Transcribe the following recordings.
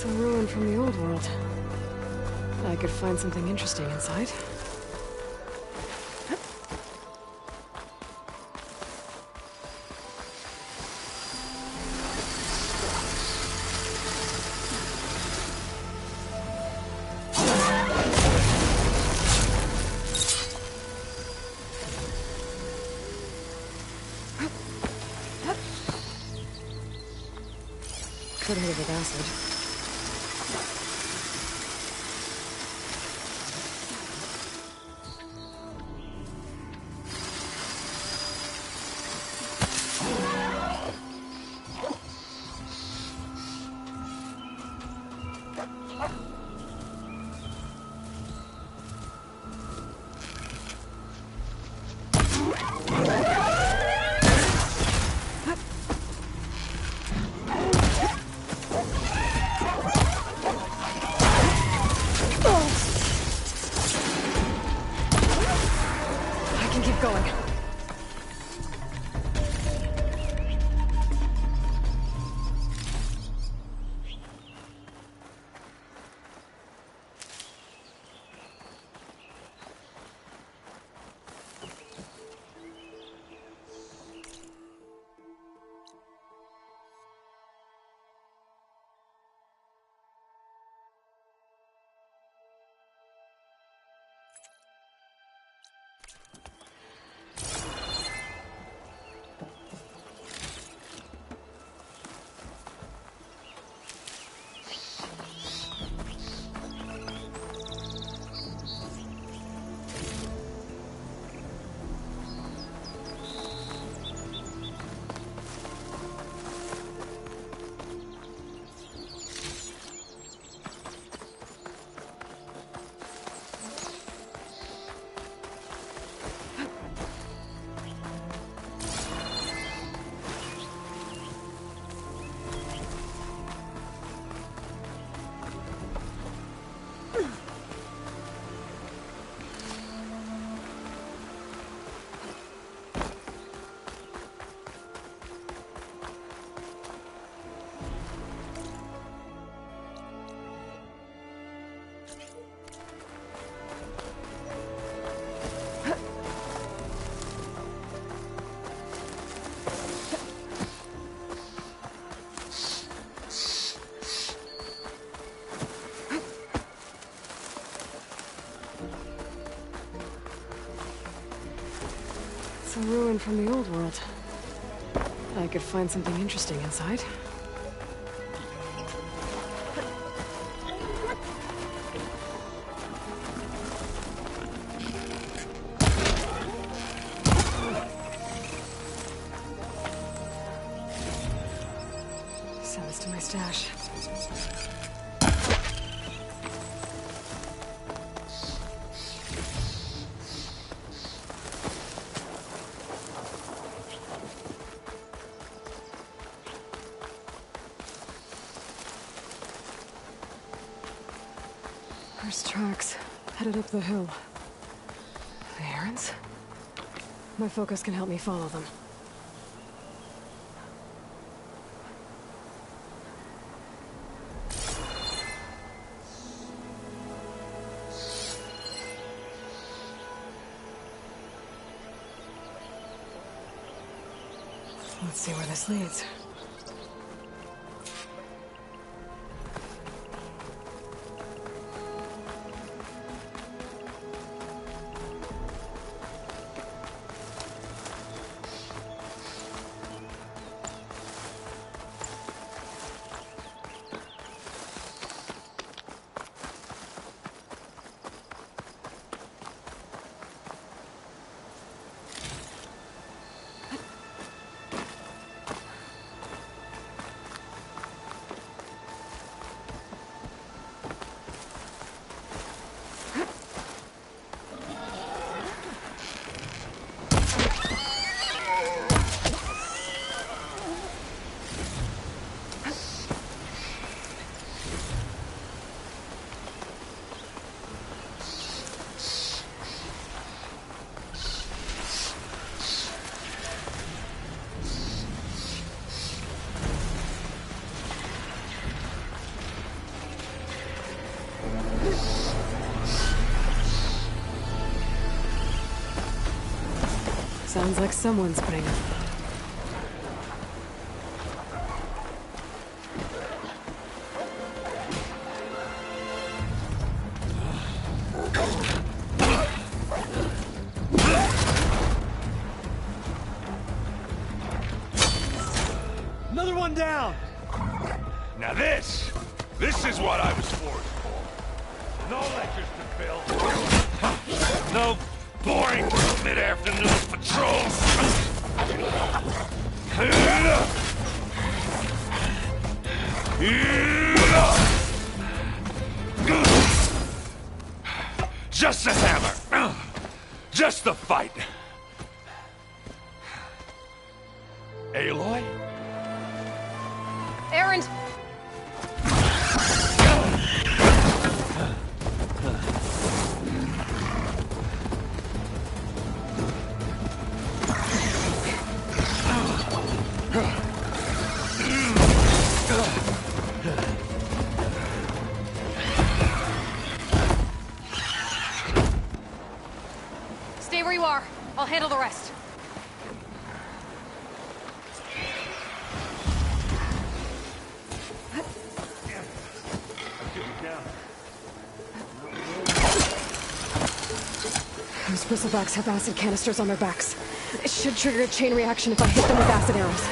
It's a ruin from the old world. I could find something interesting inside. Could hit it with acid. Going. It's a ruin from the old world. I could find something interesting inside. Send this to my stash. First tracks, headed up the hill. The errands? My focus can help me follow them. Let's see where this leads. Sounds like someone's putting up. Another one down! Now this is what I was forged for. No lectures to fill. No boring mid-afternoon patrols. Just a hammer. Just the fight. Aloy? Erend! Stay where you are. I'll handle the rest. Those bristlebacks have acid canisters on their backs. It should trigger a chain reaction if I hit them with acid arrows.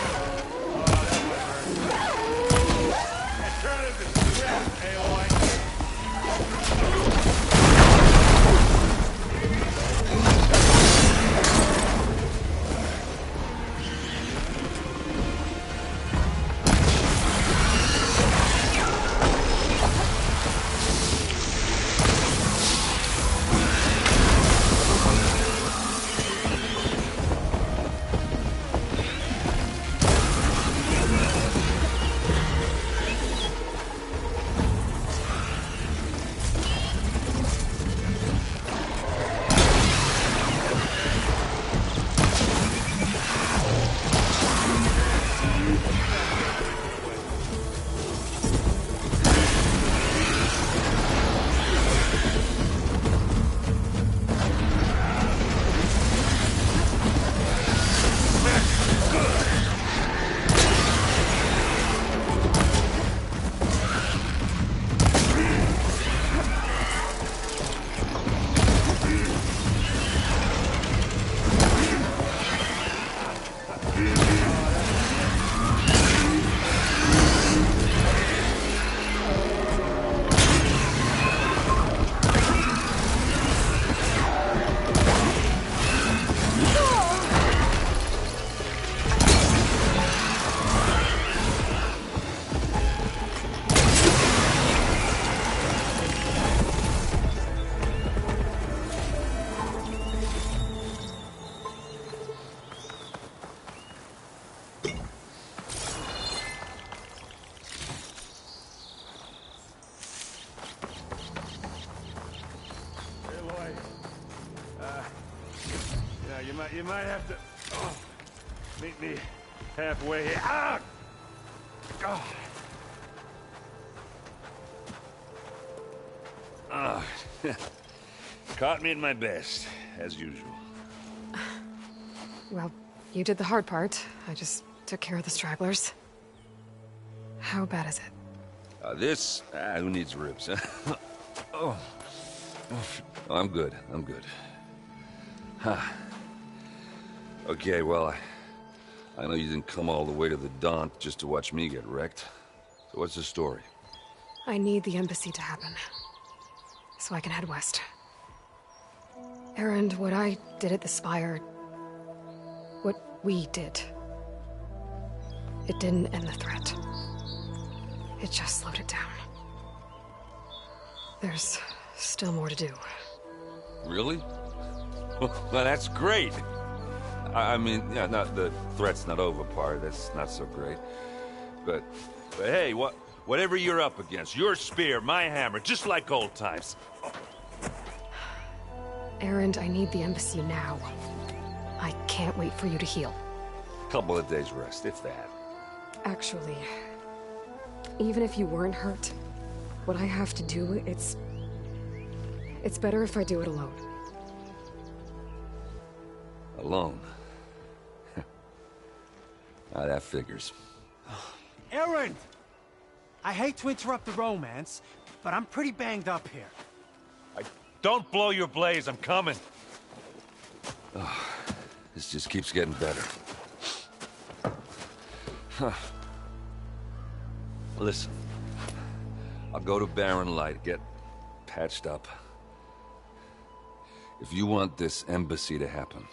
You might have to meet me halfway here. Ah! God. Ah. Caught me at my best, as usual. Well, you did the hard part. I just took care of the stragglers. How bad is it? Who needs ribs? Oh. I'm good. I'm good. Huh. Okay, well, I know you didn't come all the way to the Daunt just to watch me get wrecked. So what's the story? I need the embassy to happen, so I can head west. Erend, what I did at the Spire... what we did... it didn't end the threat. It just slowed it down. There's still more to do. Really? Well, that's great. I mean, yeah, not the threat's not over part. That's not so great. But hey, whatever you're up against, your spear, my hammer, just like old times. Erend, I need the embassy now. I can't wait for you to heal. Couple of days rest, if that. Actually, even if you weren't hurt, what I have to do, it's better if I do it alone. Alone? That figures. Erend! I hate to interrupt the romance, but I'm pretty banged up here. Don't blow your blaze, I'm coming. This just keeps getting better. Listen, I'll go to Barren Light, get patched up. If you want this embassy to happen,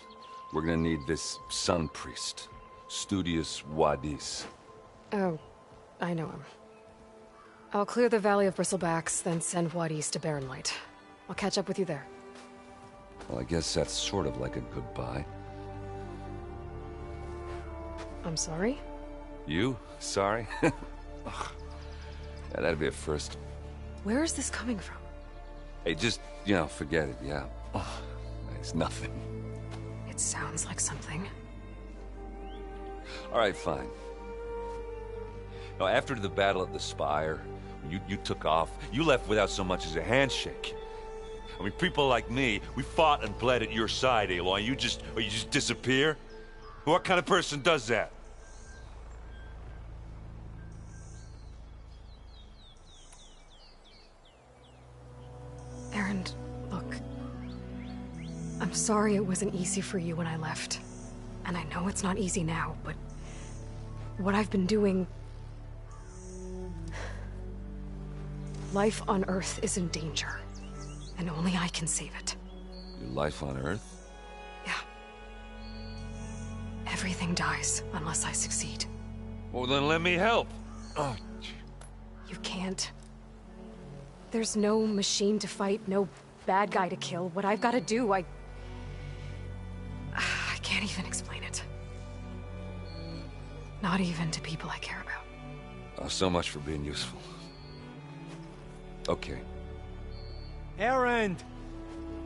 we're gonna need this Sun Priest, Studius Wadis. Oh, I know him. I'll clear the Valley of Bristlebacks, then send Wadis to Barren Light. I'll catch up with you there. Well, I guess that's sort of like a goodbye. I'm sorry? You? Sorry? Ugh. Yeah, that'd be a first. Where is this coming from? Hey, just, forget it, yeah. Oh, it's nothing. It sounds like something. All right, fine. Now, after the battle at the Spire, when you took off, you left without so much as a handshake. I mean, people like me, we fought and bled at your side, Aloy. You just disappear? What kind of person does that? Erend, look. I'm sorry it wasn't easy for you when I left. And I know it's not easy now, but what I've been doing... Life on Earth is in danger, and only I can save it. Your life on Earth? Yeah. Everything dies unless I succeed. Well, then let me help. Oh, You can't. There's no machine to fight, no bad guy to kill. What I've got to do, I can't even explain it. Not even to people I care about. oh, so much for being useful. Okay, Erend!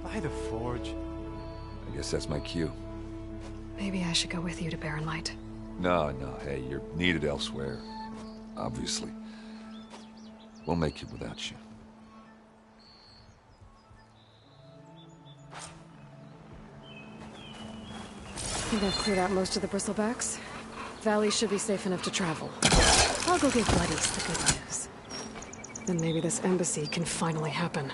By the Forge. I guess that's my cue. Maybe I should go with you to Barren Light. No, hey, you're needed elsewhere. Obviously. We'll make it without you. I think I've cleared out most of the Bristlebacks. Valley should be safe enough to travel. I'll go give Bloodies the good news. Then maybe this embassy can finally happen.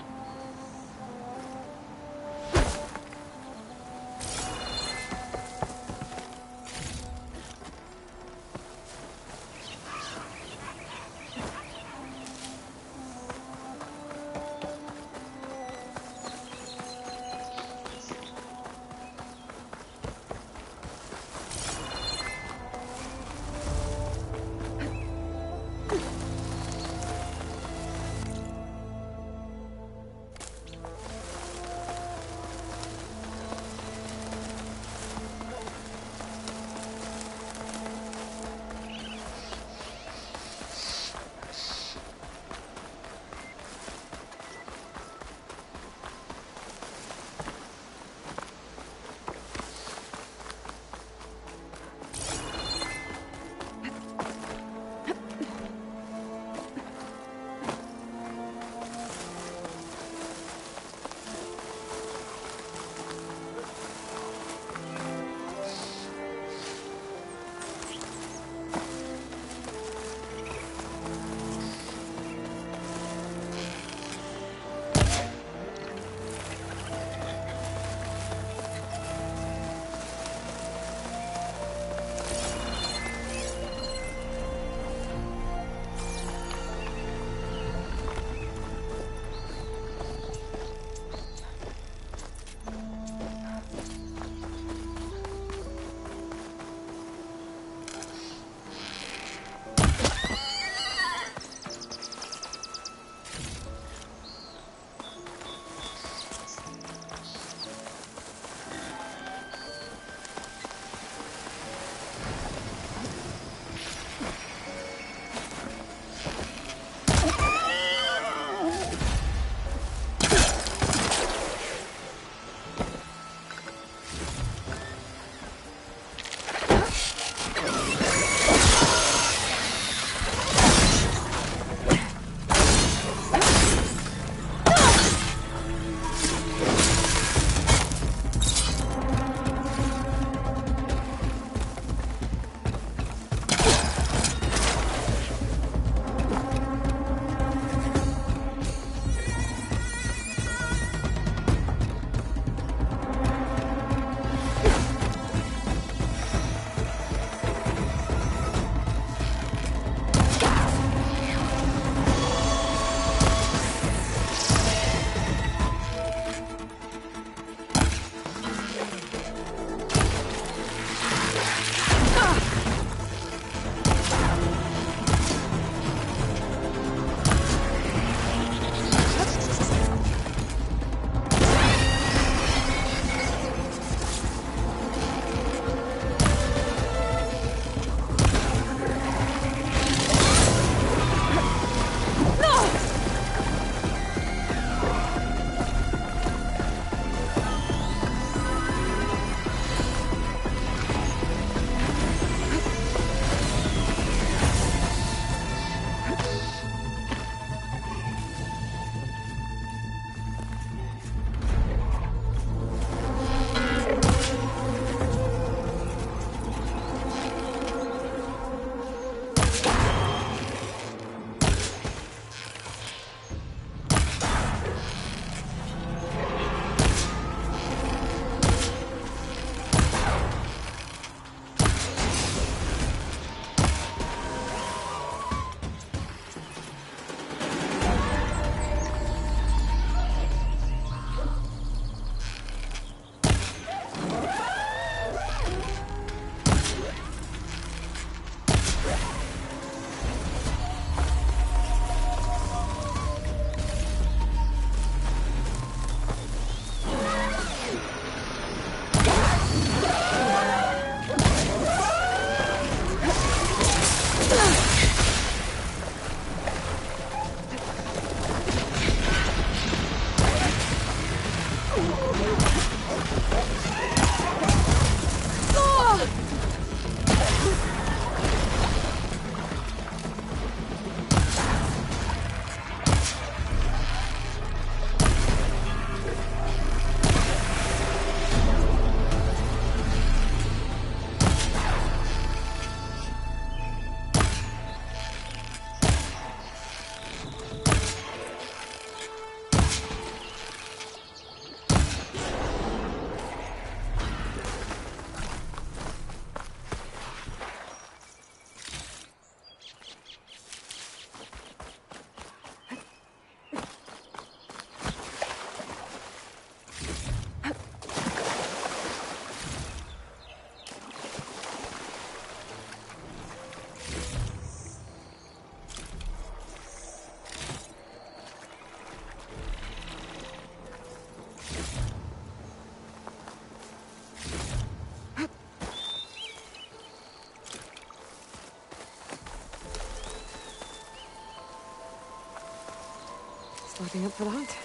Wrapping up for the hunt.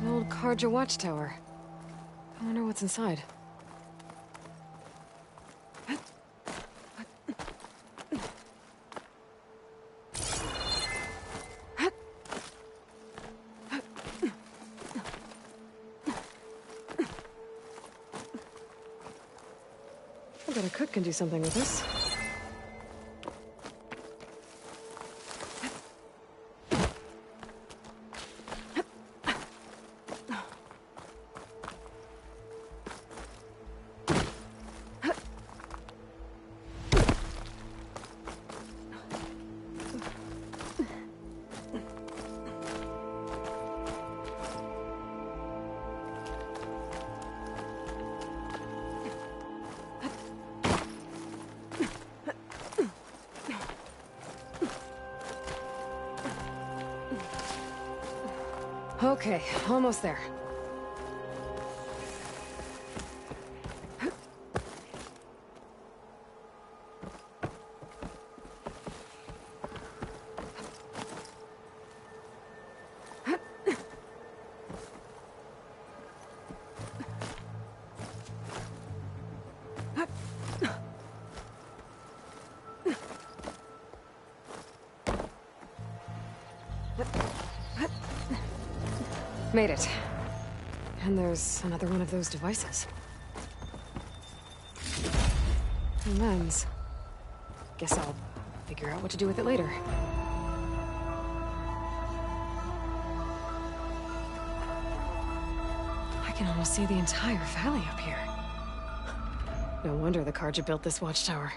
An old Karja watchtower. I wonder what's inside. I bet a cook can do something with this. Okay, almost there. Made it. And there's another one of those devices. A lens. Guess I'll figure out what to do with it later. I can almost see the entire valley up here. No wonder the Karja built this watchtower.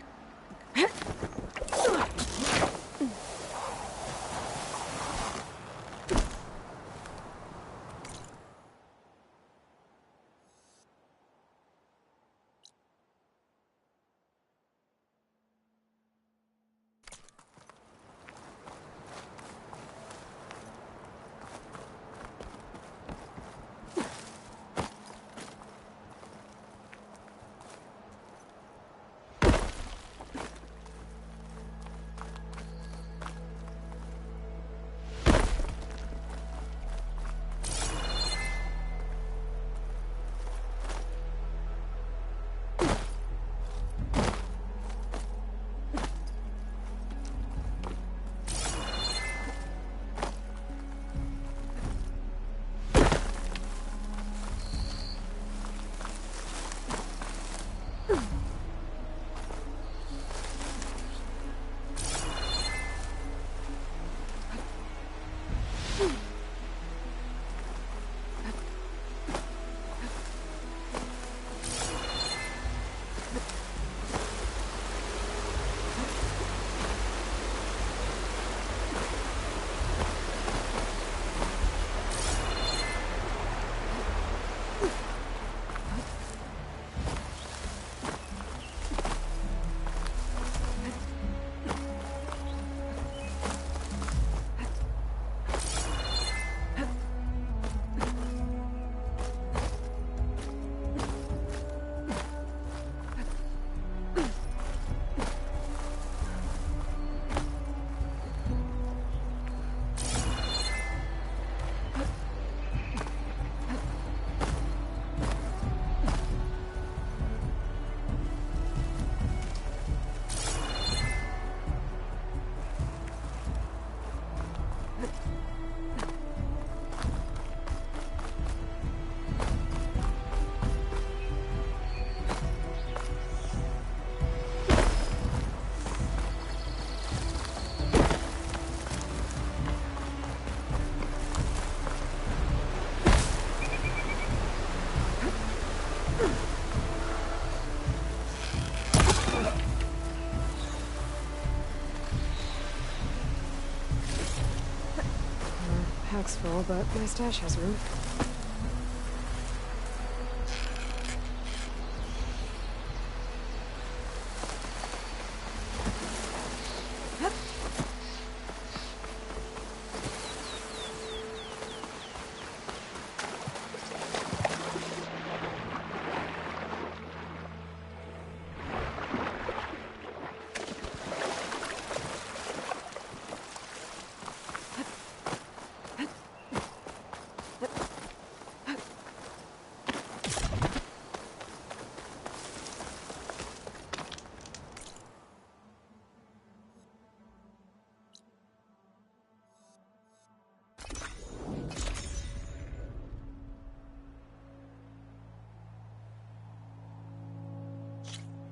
bag's full, but my stash has room.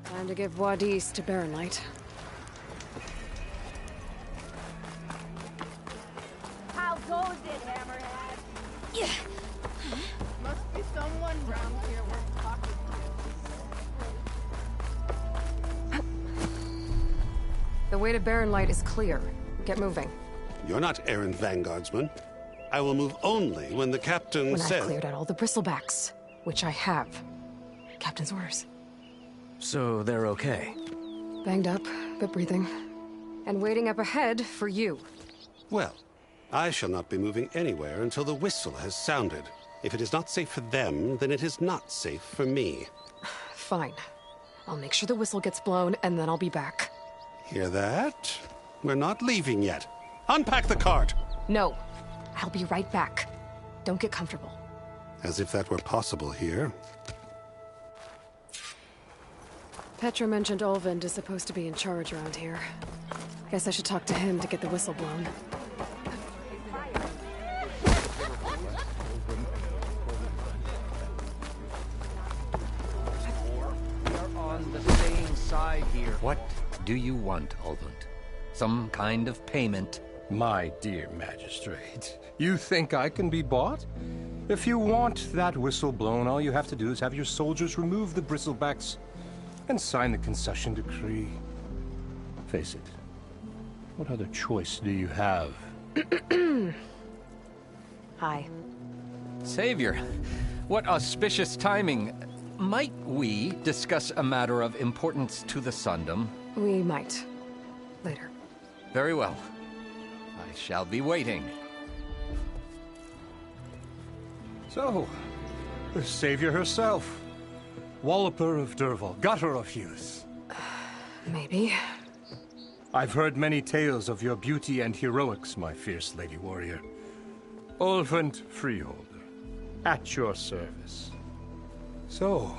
Time to give Wadis to Baron Light. How goes it, Hammerhead? Yeah. Must be someone round here worth talking to. The way to Baron Light is clear. Get moving. You're not errand vanguardsman. I will move only when the captain When says... I've cleared out all the bristlebacks, which I have. Captain's orders. So they're okay? Banged up, but breathing. And waiting up ahead for you. Well, I shall not be moving anywhere until the whistle has sounded. If it is not safe for them, then it is not safe for me. Fine. I'll make sure the whistle gets blown, and then I'll be back. Hear that? We're not leaving yet. Unpack the cart! No. I'll be right back. Don't get comfortable. As if that were possible here. Petra mentioned Olvind is supposed to be in charge around here. Guess I should talk to him to get the whistle blown. We're on the same side here. What do you want, Olvind? Some kind of payment? My dear magistrate, you think I can be bought? If you want that whistle blown, all you have to do is have your soldiers remove the bristlebacks and sign the concession decree. Face it, what other choice do you have? Hi. Savior, what auspicious timing. Might we discuss a matter of importance to the Sundom? We might. Later. Very well. I shall be waiting. So, the savior herself. Walloper of Derval, gutter of youth. Maybe. I've heard many tales of your beauty and heroics, my fierce lady warrior. Olvind Freeholder, at your service. So,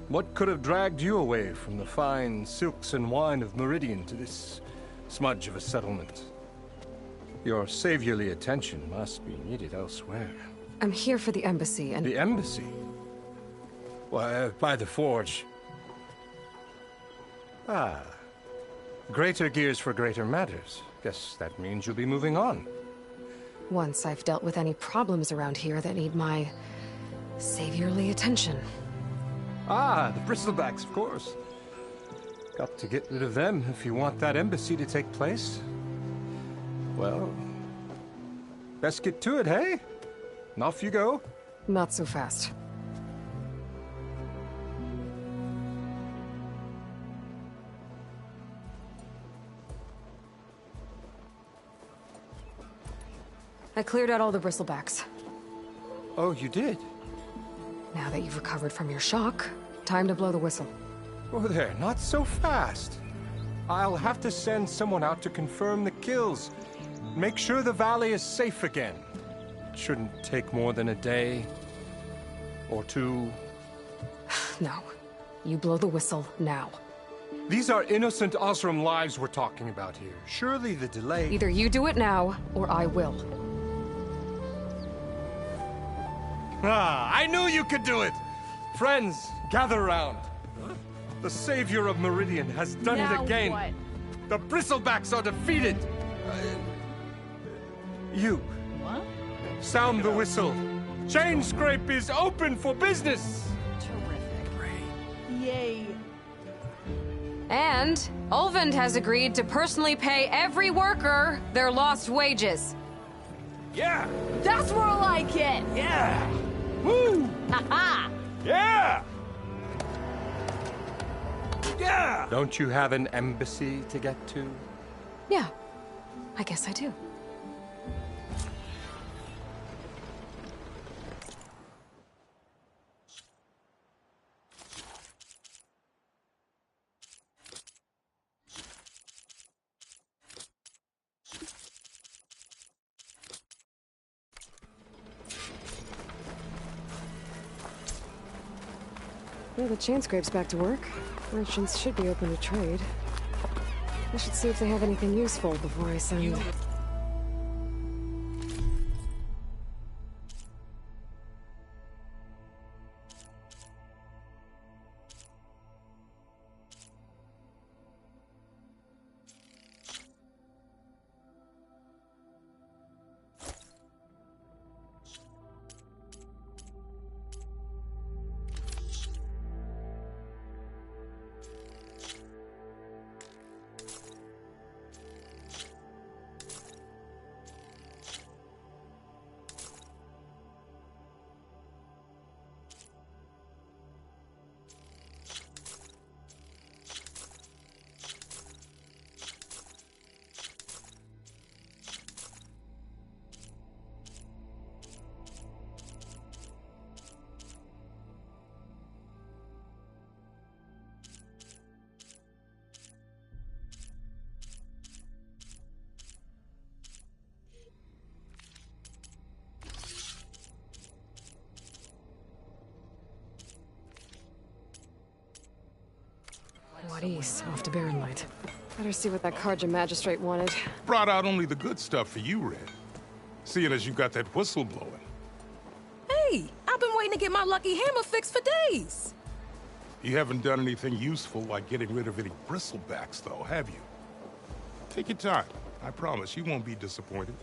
what could have dragged you away from the fine silks and wine of Meridian to this smudge of a settlement? Your saviorly attention must be needed elsewhere. I'm here for the embassy and... The embassy? Why, by the forge. Ah. Greater gears for greater matters. Guess that means you'll be moving on. Once I've dealt with any problems around here that need my... saviorly attention. Ah, the bristlebacks, of course. Got to get rid of them if you want that embassy to take place. Well, best get to it, hey? And off you go. Not so fast. I cleared out all the bristlebacks. Oh, you did? Now that you've recovered from your shock, time to blow the whistle. Oh there, not so fast. I'll have to send someone out to confirm the kills. Make sure the valley is safe again. It shouldn't take more than a day. Or two. No. You blow the whistle now. These are innocent Osram lives we're talking about here. Surely the delay... Either you do it now, or I will. Ah, I knew you could do it! Friends, gather round. The savior of Meridian has done it again. What? The bristlebacks are defeated. You. What? Sound the whistle. Chain Scrape is open for business. Terrific. Yay. And Olvind has agreed to personally pay every worker their lost wages. Yeah! That's more like it! Yeah! Woo! Ha-ha! Yeah! Yeah! Don't you have an embassy to get to? Yeah, I guess I do. Well, the chain scrape's back to work. Merchants should be open to trade. I should see if they have anything useful before I send... Wadis, off to Baronlight. Better see what that Carja magistrate wanted. Brought out only the good stuff for you, Red. Seeing as you got that whistle blowing. Hey, I've been waiting to get my lucky hammer fixed for days. You haven't done anything useful like getting rid of any bristlebacks, though, have you? Take your time. I promise you won't be disappointed.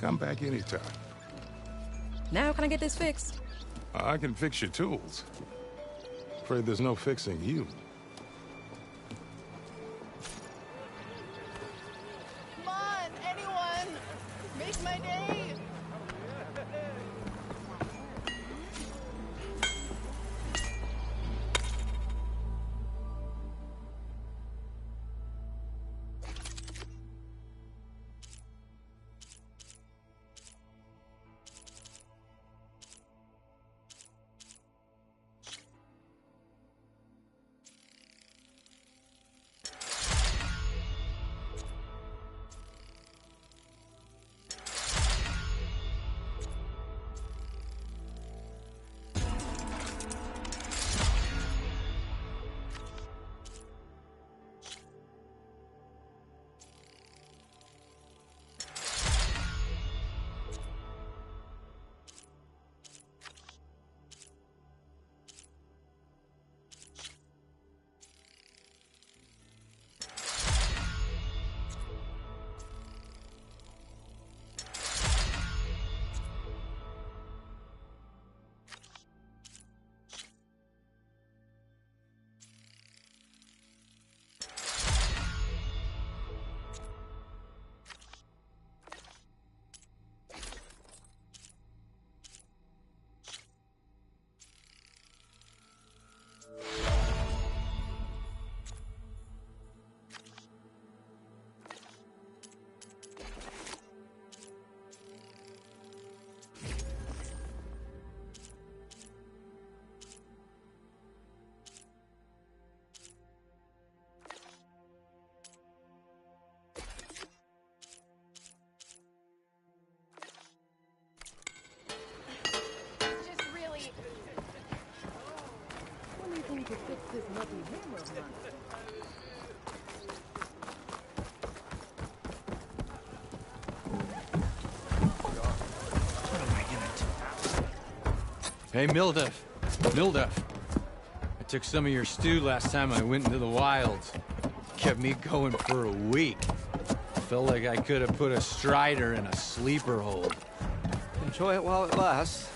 Come back anytime. Now can I get this fixed? I can fix your tools. Afraid there's no fixing you. Come on, anyone! Make my day! Hey, Mildef. Mildef. I took some of your stew last time I went into the wilds. Kept me going for a week. Felt like I could have put a strider in a sleeper hold. Enjoy it while it lasts.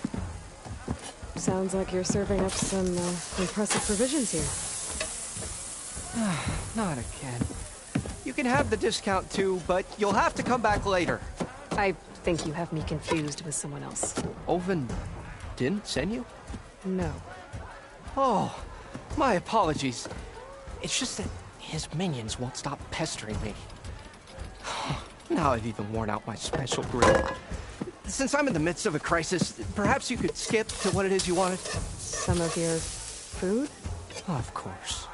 Sounds like you're serving up some impressive provisions here. Not again. You can have the discount too, but you'll have to come back later. I think you have me confused with someone else. Oven didn't send you? No. Oh, my apologies. It's just that his minions won't stop pestering me. Now I've even worn out my special grill. Since I'm in the midst of a crisis, perhaps you could skip to what it is you wanted? Some of your food? Of course.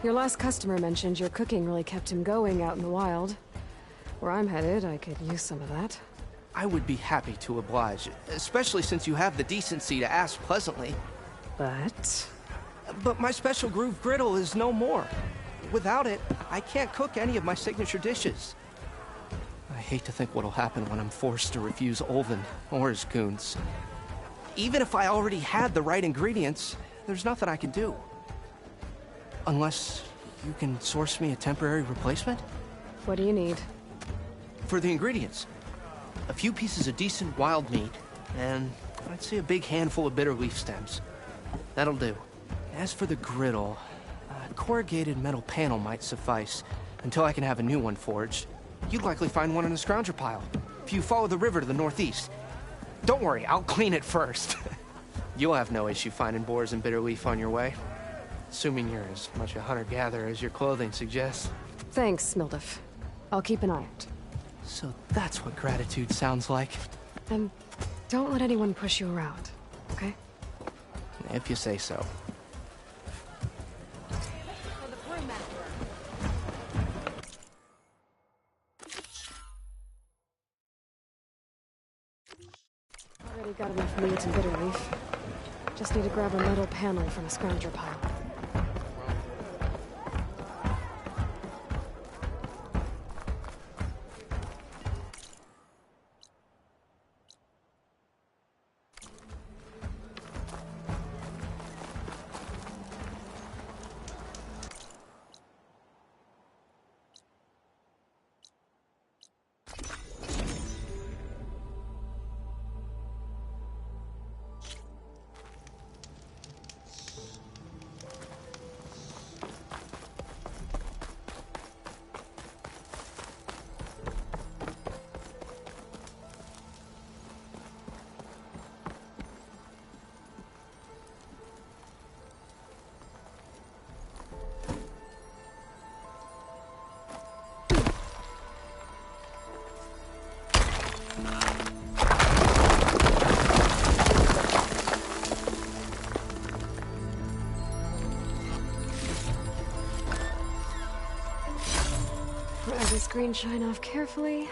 Your last customer mentioned your cooking really kept him going out in the wild. Where I'm headed, I could use some of that. I would be happy to oblige, especially since you have the decency to ask pleasantly. But my special groove griddle is no more. Without it, I can't cook any of my signature dishes. I hate to think what'll happen when I'm forced to refuse Olvin or his goons. Even if I already had the right ingredients, there's nothing I can do. Unless you can source me a temporary replacement? What do you need? For the ingredients. A few pieces of decent wild meat, and I'd say a big handful of bitter leaf stems. That'll do. As for the griddle, a corrugated metal panel might suffice, until I can have a new one forged. You'd likely find one in a scrounger pile, if you follow the river to the northeast. Don't worry, I'll clean it first. You'll have no issue finding boars and bitter leaf on your way. Assuming you're as much a hunter-gatherer as your clothing suggests. Thanks, Mildef. I'll keep an eye out. So that's what gratitude sounds like. And don't let anyone push you around, okay? If you say so. Already got enough meat and bitter leaf. Just need to grab a metal panel from a scrounger pile. Let the screen shine off carefully.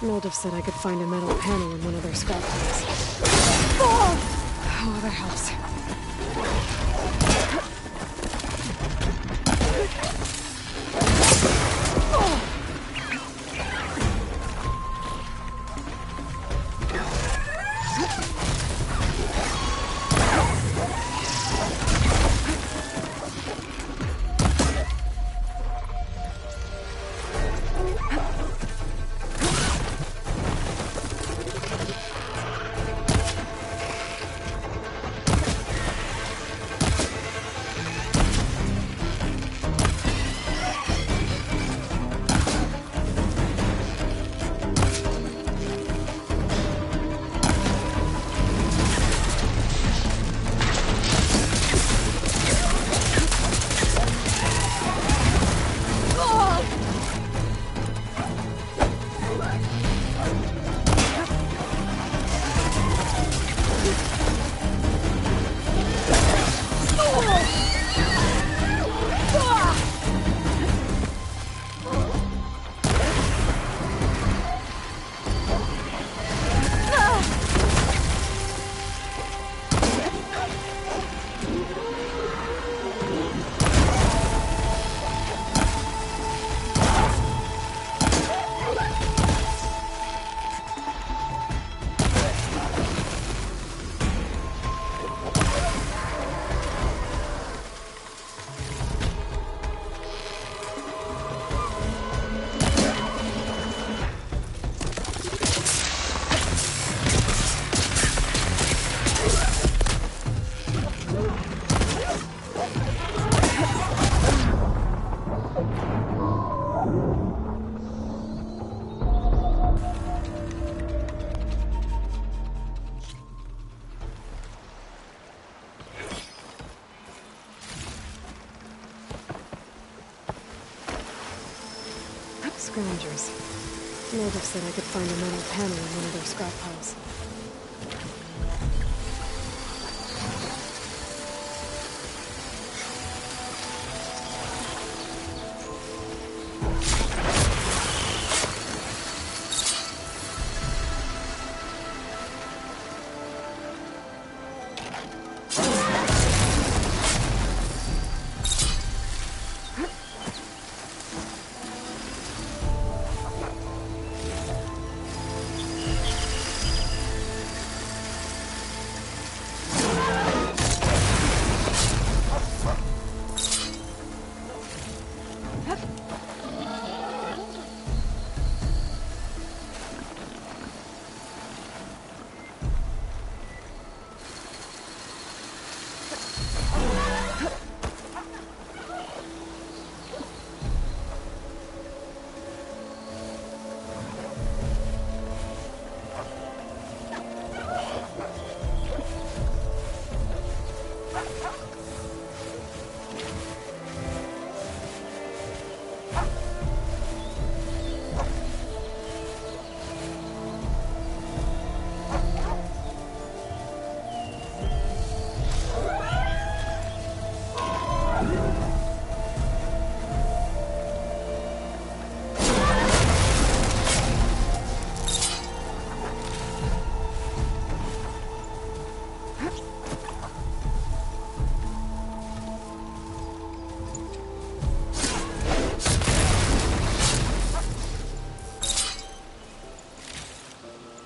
Mildef said I could find a metal panel in one of their scrap piles. Oh, that helps. scavengers. Natives said I could find a metal panel in one of their scrap piles.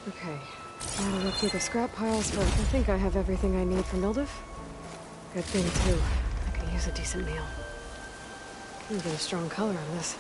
Okay, I'll look through the scrap piles, but I think I have everything I need for Mildev. Good thing, too. I could use a decent meal. Can get a strong color on this.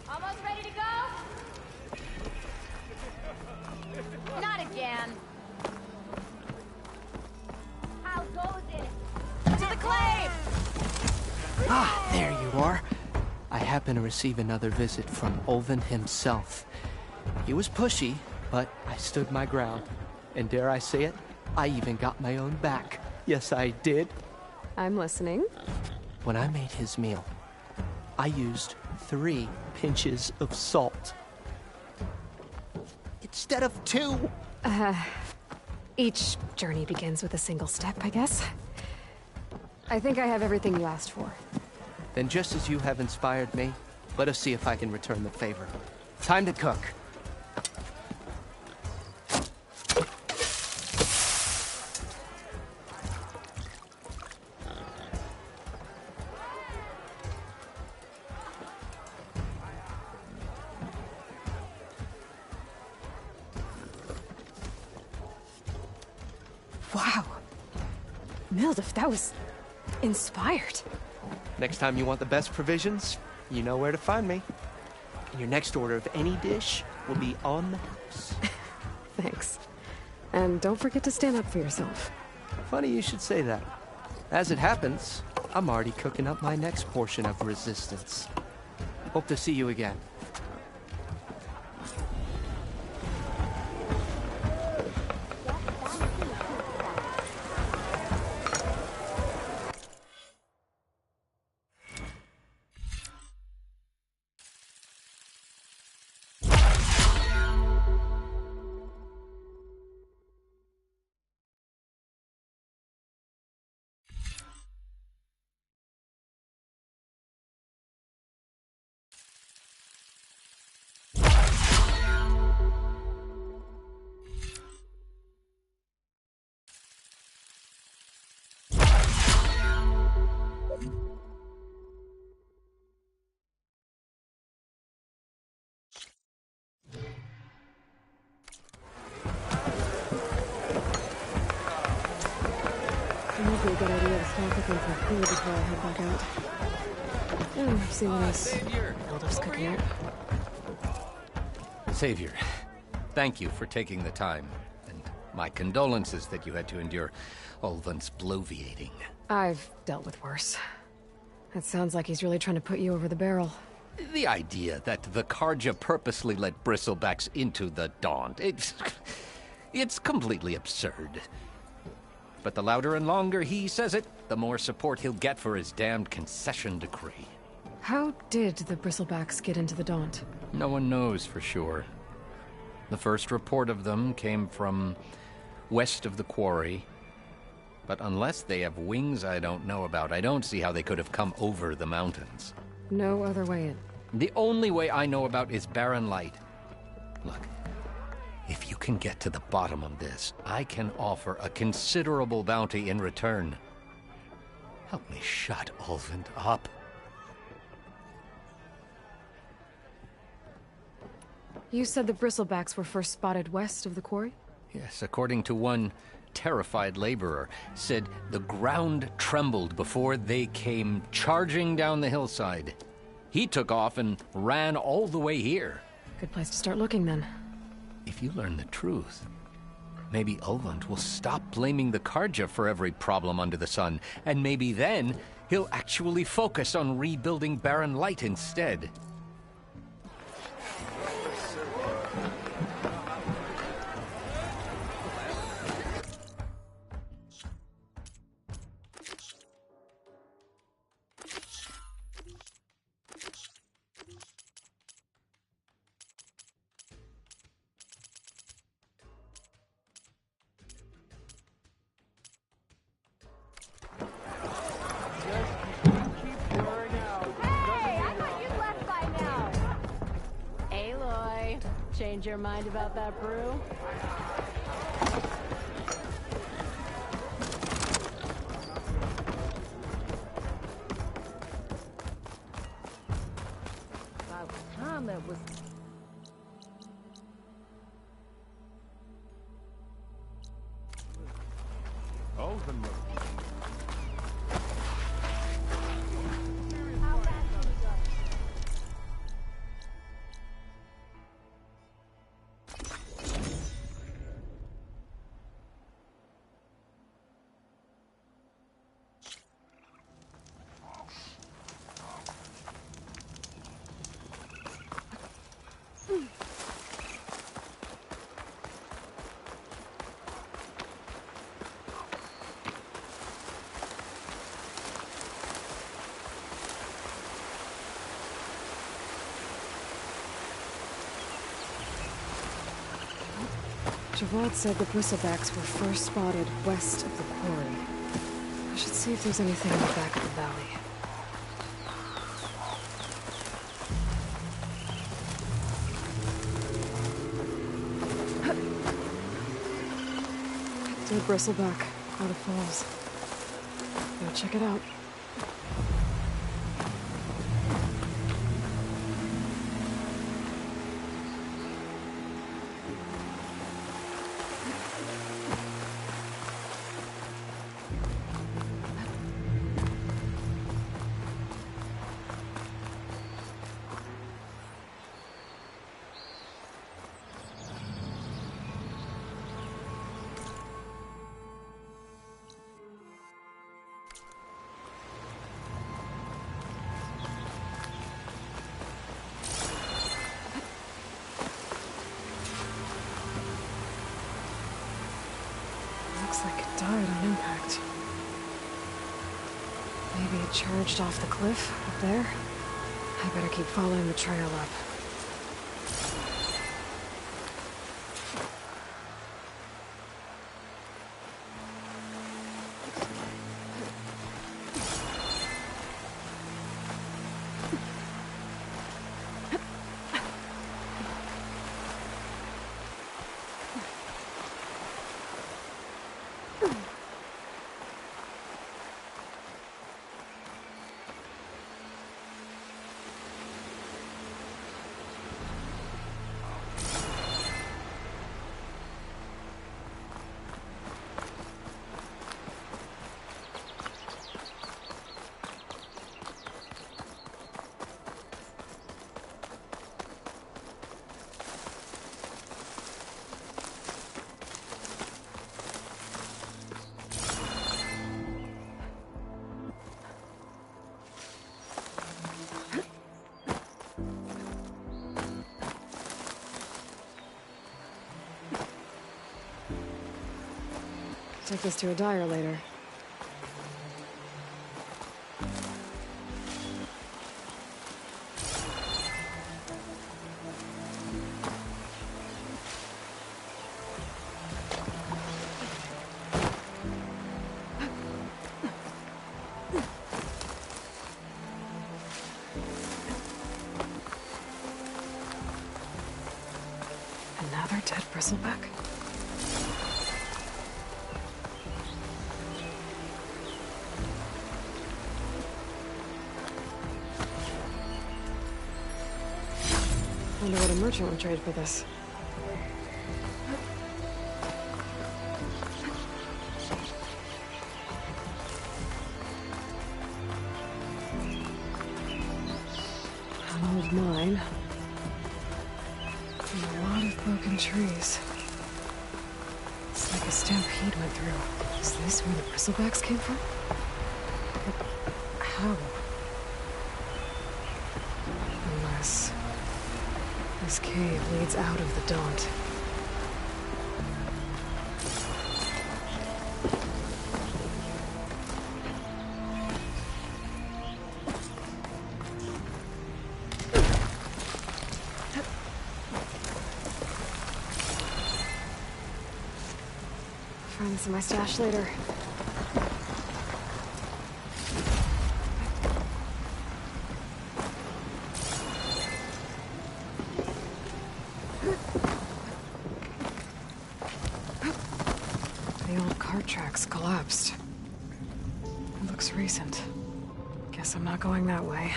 Almost ready to go? Not again. How goes it? To the claim! Ah, there you are. I happen to receive another visit from Ulvund himself. He was pushy, but I stood my ground. And dare I say it, I even got my own back. Yes, I did. I'm listening. When I made his meal, I used 3 pinches of salt. Instead of 2. Each journey begins with a single step, I guess. I think I have everything you asked for. Then just as you have inspired me, let us see if I can return the favor. Time to cook. Wow. Mildev, that was inspired. Next time you want the best provisions, you know where to find me. And your next order of any dish will be on the house. Thanks. And don't forget to stand up for yourself. Funny you should say that. As it happens, I'm already cooking up my next portion of resistance. Hope to see you again. It might be a good idea to stop looking for food before I head back out. And see what else Ildef's cooking up. Savior, thank you for taking the time. And my condolences that you had to endure Ulvund's bloviating. I've dealt with worse. It sounds like he's really trying to put you over the barrel. The idea that the Carja purposely let Bristlebacks into the Daunt, it's completely absurd. But the louder and longer he says it, the more support he'll get for his damned concession decree. How did the Bristlebacks get into the Daunt? No one knows for sure. The first report of them came from west of the quarry. But unless they have wings I don't know about, I don't see how they could have come over the mountains. No other way in. The only way I know about is Barren Light. Look, if you can get to the bottom of this, I can offer a considerable bounty in return. Help me shut Ulvund up. You said the Bristlebacks were first spotted west of the quarry? Yes, according to one terrified laborer, said the ground trembled before they came charging down the hillside. He took off and ran all the way here. Good place to start looking, then. If you learn the truth, maybe Ulvund will stop blaming the Carja for every problem under the sun, and maybe then he'll actually focus on rebuilding Barren Light instead. Change your mind about that brew? By the time it was... Oh, the no. Javad said the Bristlebacks were first spotted west of the quarry. I should see if there's anything in the back of the valley. Dead Bristleback, out of Falls. Go check it out. It charged off the cliff up there. I better keep following the trail up. Take this to a dyer later. Another dead bristleback? Wonder what a merchant would trade for this. An old mine. And a lot of broken trees. It's like a stampede went through. Is this where the bristlebacks came from? But how? Unless this cave leads out of the Daunt. Find this in my stash later. The old cart tracks collapsed. It looks recent. Guess I'm not going that way.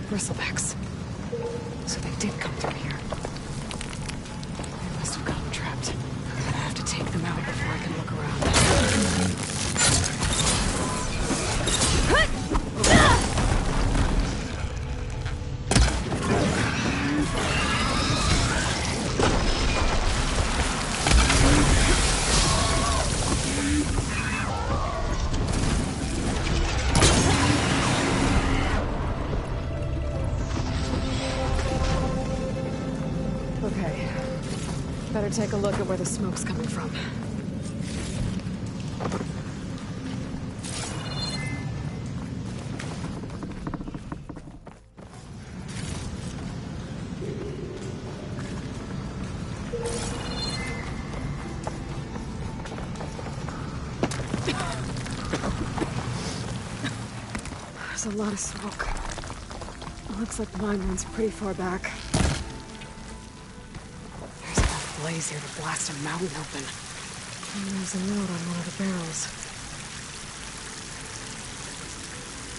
Bristlebacks. So they did come through here. They must have gotten trapped. I have to take them out before I can look around. Okay. Better take a look at where the smoke's coming from. There's a lot of smoke. It looks like the mine runs pretty far back. There's enough blaze here to blast a mountain open. And there's a note on one of the barrels.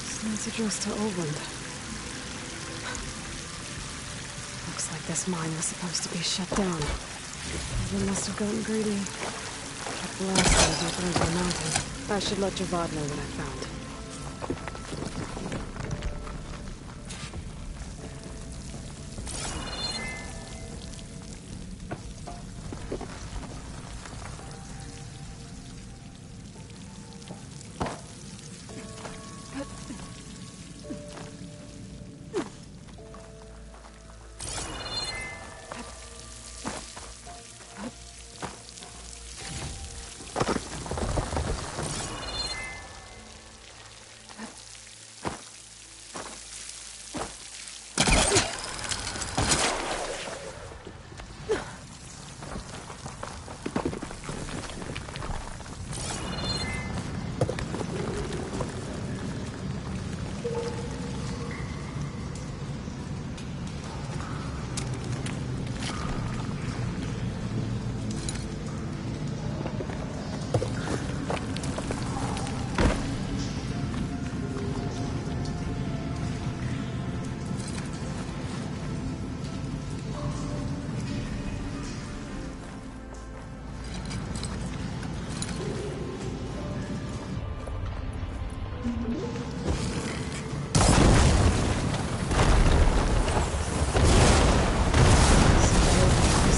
This note's addressed to Oland. Looks like this mine was supposed to be shut down. They must have gotten greedy. Kept blasting deeper into the mountain. I should let Javad know what I found.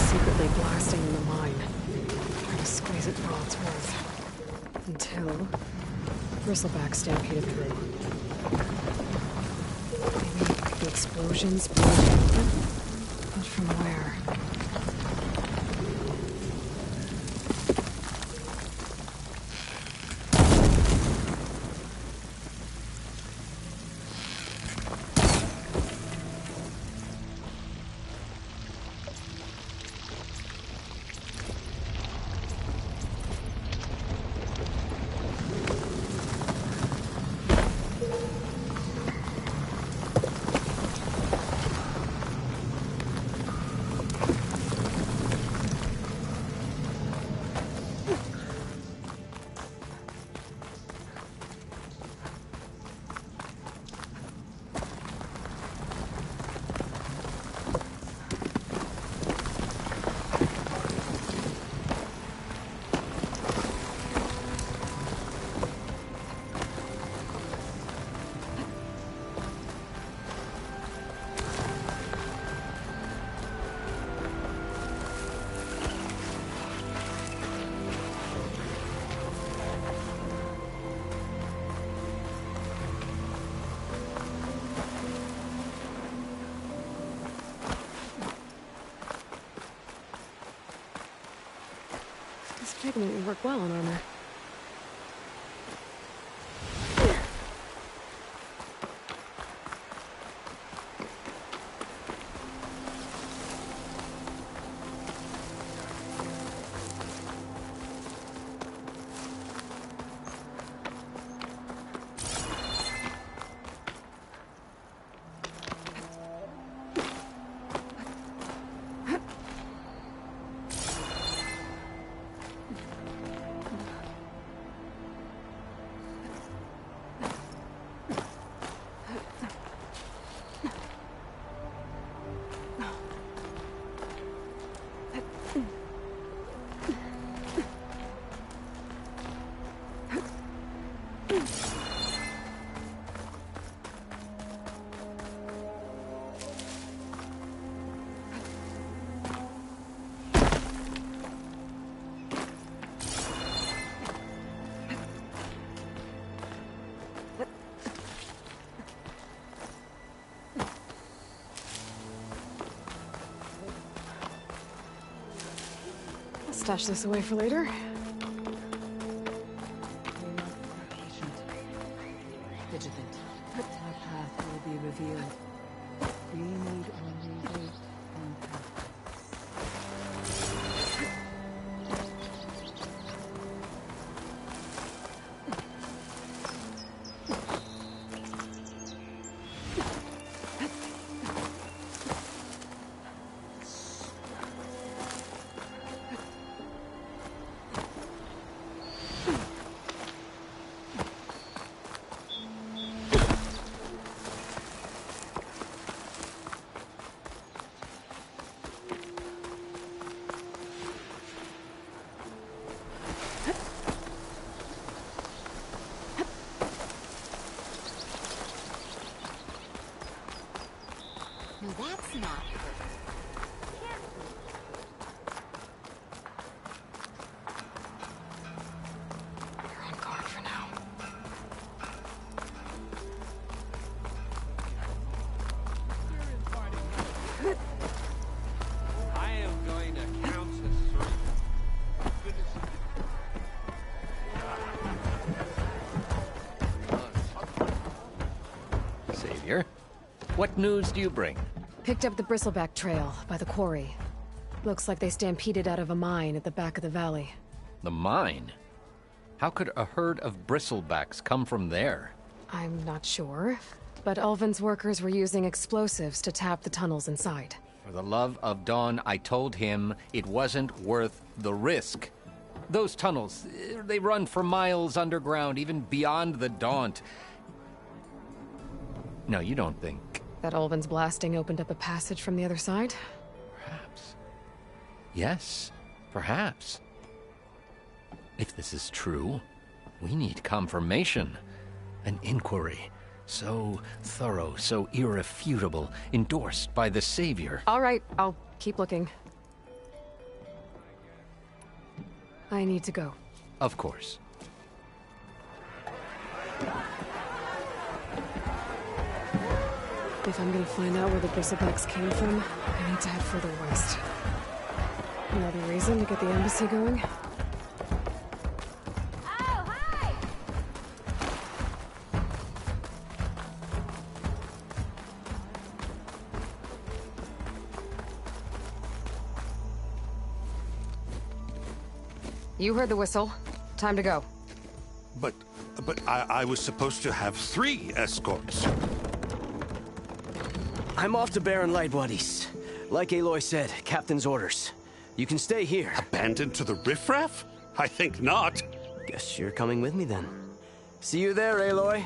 Secretly blasting in the mine. Trying to squeeze it for all it's worth. Until Bristleback stampeded through. Maybe the explosions blew it open? But from where? This pigment would work well on armor. Stash this away for later. Vigilant. Our path will be revealed. We need only wait and path. No, that's not. You're on guard for now. I am going to count to 3. Savior, what news do you bring? Picked up the Bristleback trail by the quarry. Looks like they stampeded out of a mine at the back of the valley. The mine? How could a herd of bristlebacks come from there? I'm not sure, but Ulvin's workers were using explosives to tap the tunnels inside. For the love of Dawn, I told him it wasn't worth the risk. Those tunnels, they run for miles underground, even beyond the Daunt. No, you don't think... That Ulvin's blasting opened up a passage from the other side? Perhaps. Yes, perhaps. If this is true, we need confirmation. An inquiry. So thorough, so irrefutable, endorsed by the Savior. All right, I'll keep looking. I need to go. Of course. If I'm gonna find out where the Bristlebacks came from, I need to head further west. Another reason to get the embassy going? You heard the whistle. Time to go. But I was supposed to have 3 escorts. I'm off to Baron Lightbodies. Like Aloy said, Captain's orders. You can stay here. Abandoned to the riffraff? I think not. Guess you're coming with me then. See you there, Aloy.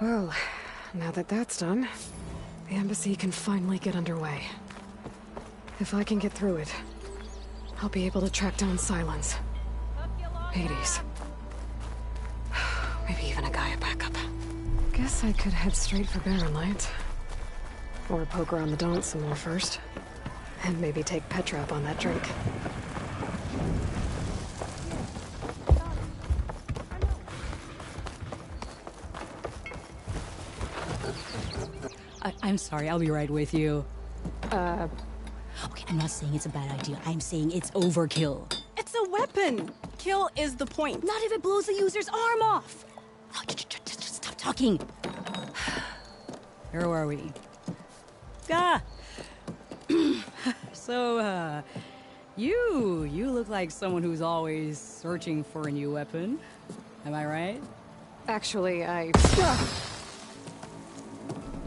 Well, now that that's done, the embassy can finally get underway. If I can get through it, I'll be able to track down Silence, Hades, maybe even a Gaia backup. Guess I could head straight for Barren Light. Or poke around the Daunt some more first. And maybe take Petra up on that drink. I'm sorry, I'll be right with you. Okay, I'm not saying it's a bad idea. I'm saying it's overkill. It's a weapon. Kill is the point. Not if it blows the user's arm off. Oh, just stop talking. Where are we? So, you look like someone who's always searching for a new weapon. Am I right? Actually,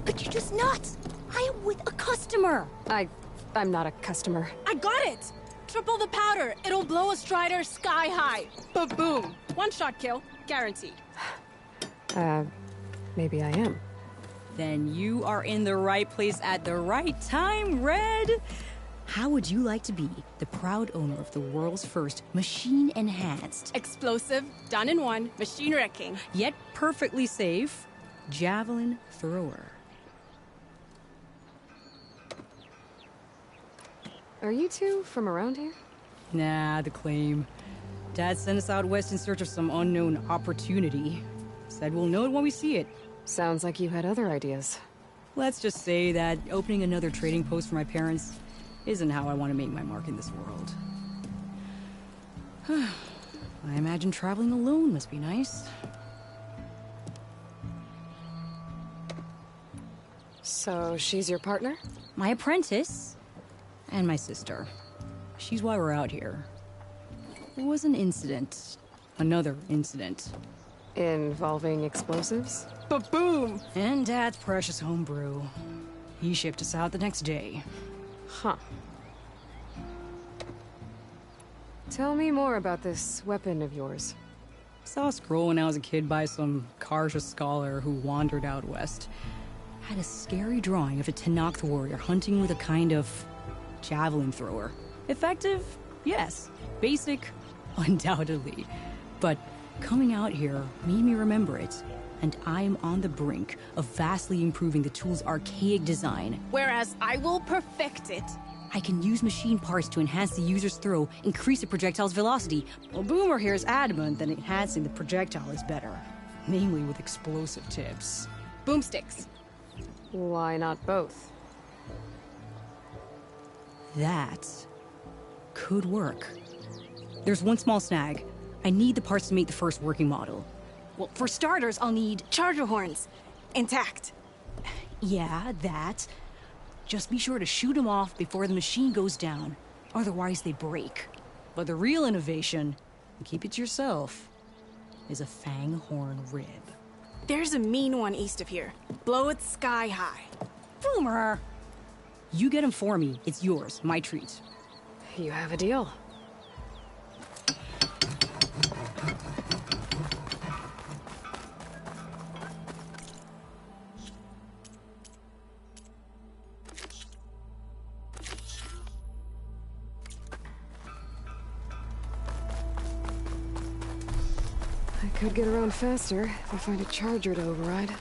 Could you just not? I am with a customer. I'm not a customer. I got it! Triple the powder. It'll blow a Strider sky high. Ba-boom. One-shot kill. Guaranteed. Maybe I am. Then you are in the right place at the right time, Red. How would you like to be the proud owner of the world's first machine-enhanced, explosive, done in one, machine wrecking, yet perfectly safe, javelin thrower? Are you two from around here? Nah, the claim. Dad sent us out west in search of some unknown opportunity. Said we'll know it when we see it. Sounds like you had other ideas. Let's just say that opening another trading post for my parents isn't how I want to make my mark in this world. I imagine traveling alone must be nice. So she's your partner? My apprentice. And my sister. She's why we're out here. There was an incident. Another incident. Involving explosives? Ba-boom! And Dad's precious homebrew. He shipped us out the next day. Huh. Tell me more about this weapon of yours. Saw a scroll when I was a kid by some Karja scholar who wandered out west. Had a scary drawing of a Tenakth warrior hunting with a kind of javelin thrower. Effective? Yes. Basic? Undoubtedly. But coming out here made me remember it. And I'm on the brink of vastly improving the tool's archaic design. Whereas I will perfect it. I can use machine parts to enhance the user's throw, increase the projectile's velocity. Well, Boomer here is adamant that enhancing the projectile is better. Namely with explosive tips. Boomsticks. Why not both? That could work. There's one small snag. I need the parts to make the first working model. Well, for starters, I'll need charger horns. Intact. Yeah, that. Just be sure to shoot them off before the machine goes down. Otherwise, they break. But the real innovation, and keep it to yourself, is a fang horn rib. There's a mean one east of here. Blow it sky high. Boomer! You get him for me. It's yours. My treat. You have a deal. I could get around faster if I find a charger to override.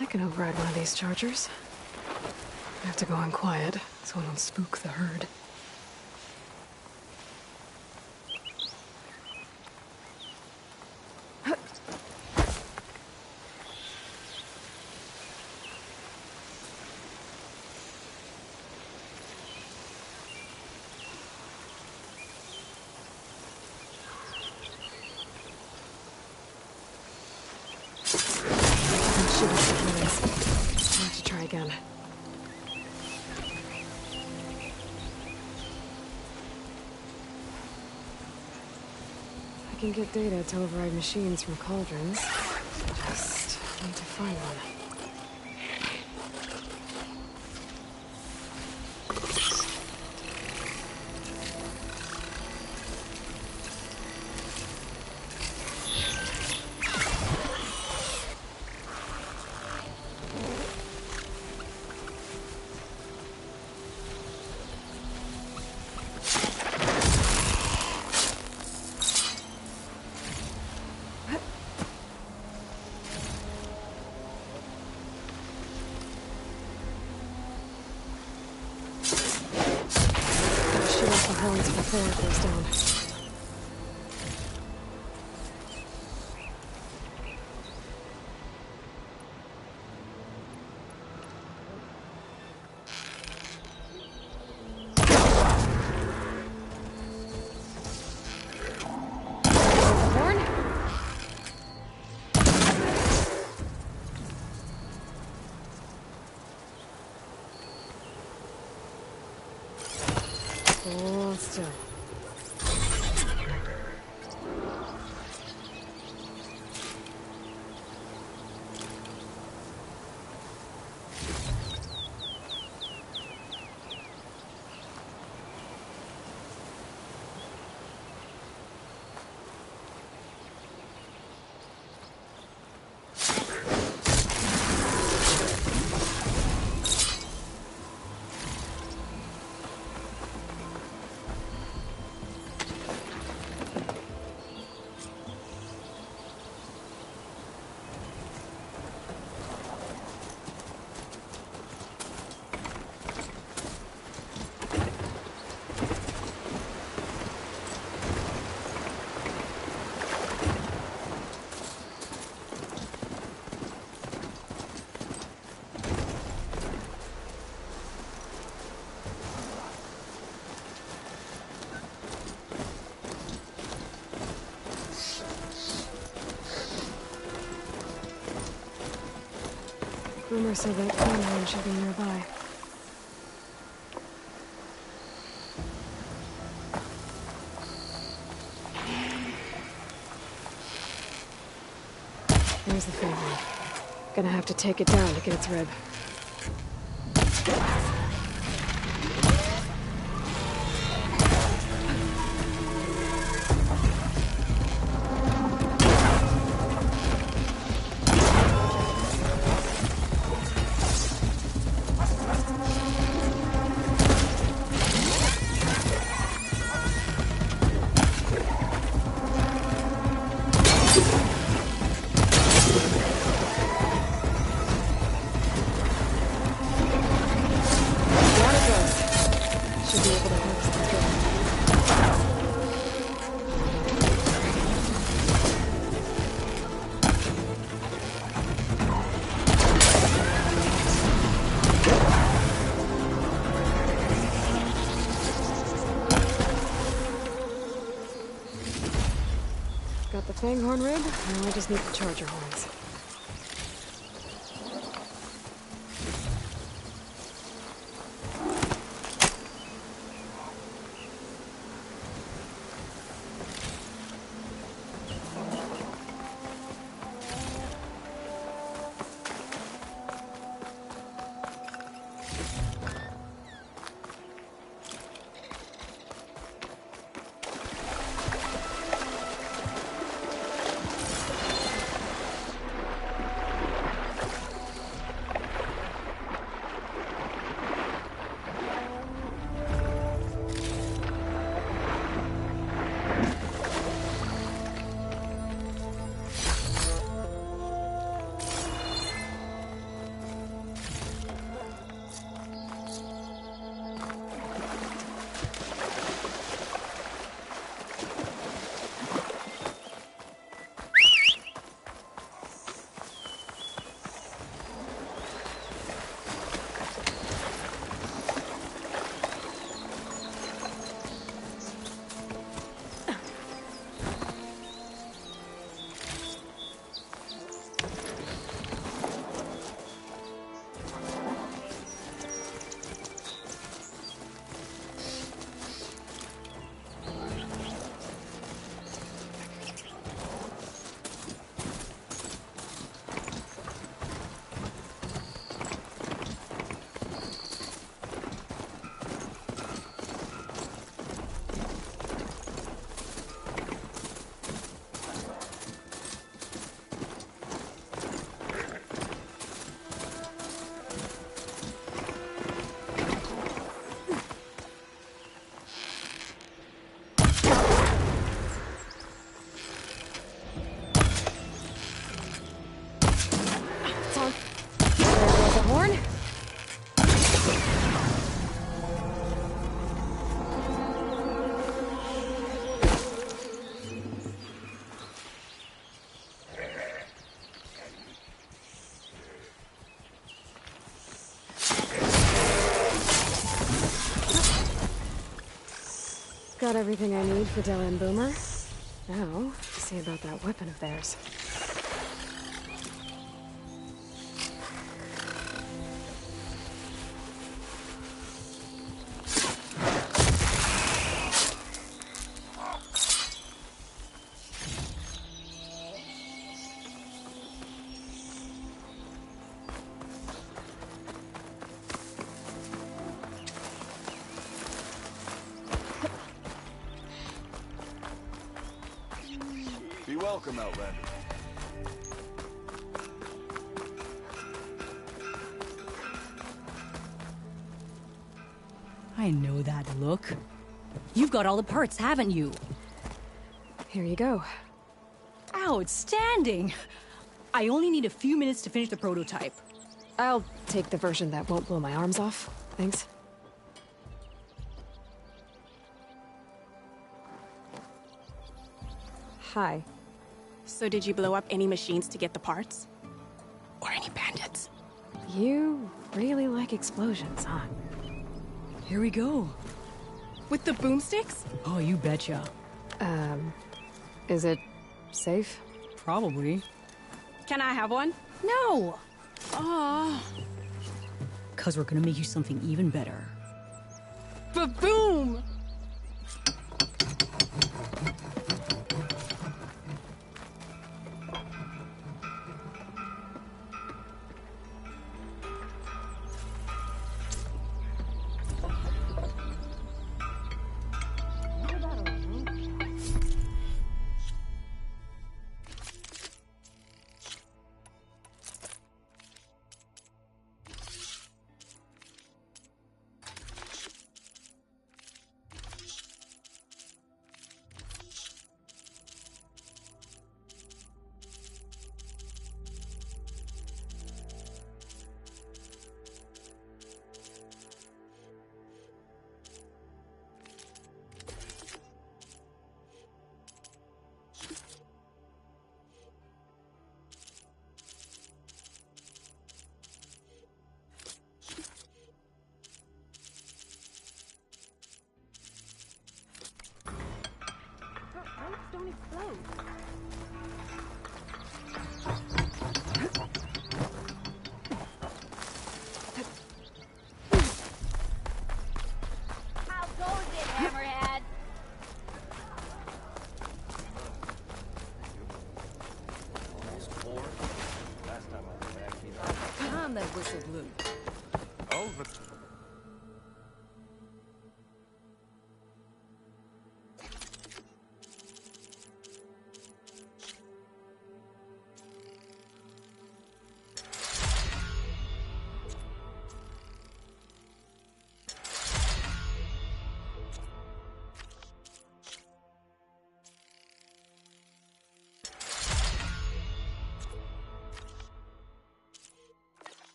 I can override one of these chargers. I have to go in quiet, so I don't spook the herd. I'll have to try again. I can get data to override machines from cauldrons. Just need to find one. Before it goes down. Hold still. Rumor said that Conrad should be nearby. There's the family. Gonna have to take it down to get its rib. Got the Fanghorn rib, now I just need the charger horns. Got everything I need for Della and Boomer. Now, see about that weapon of theirs. Be welcome, Outlander. I know that look. You've got all the parts, haven't you? Here you go. Outstanding! I only need a few minutes to finish the prototype. I'll take the version that won't blow my arms off. Thanks. Hi. So did you blow up any machines to get the parts? Or any bandits? You really like explosions, huh? Here we go. With the boomsticks? Oh, you betcha. Is it safe? Probably. Can I have one? No! Aw. 'Cause we're gonna make you something even better. Ba-boom! Don't explode. How goes it, Hammerhead? Calm that whistle blew. Oh, but...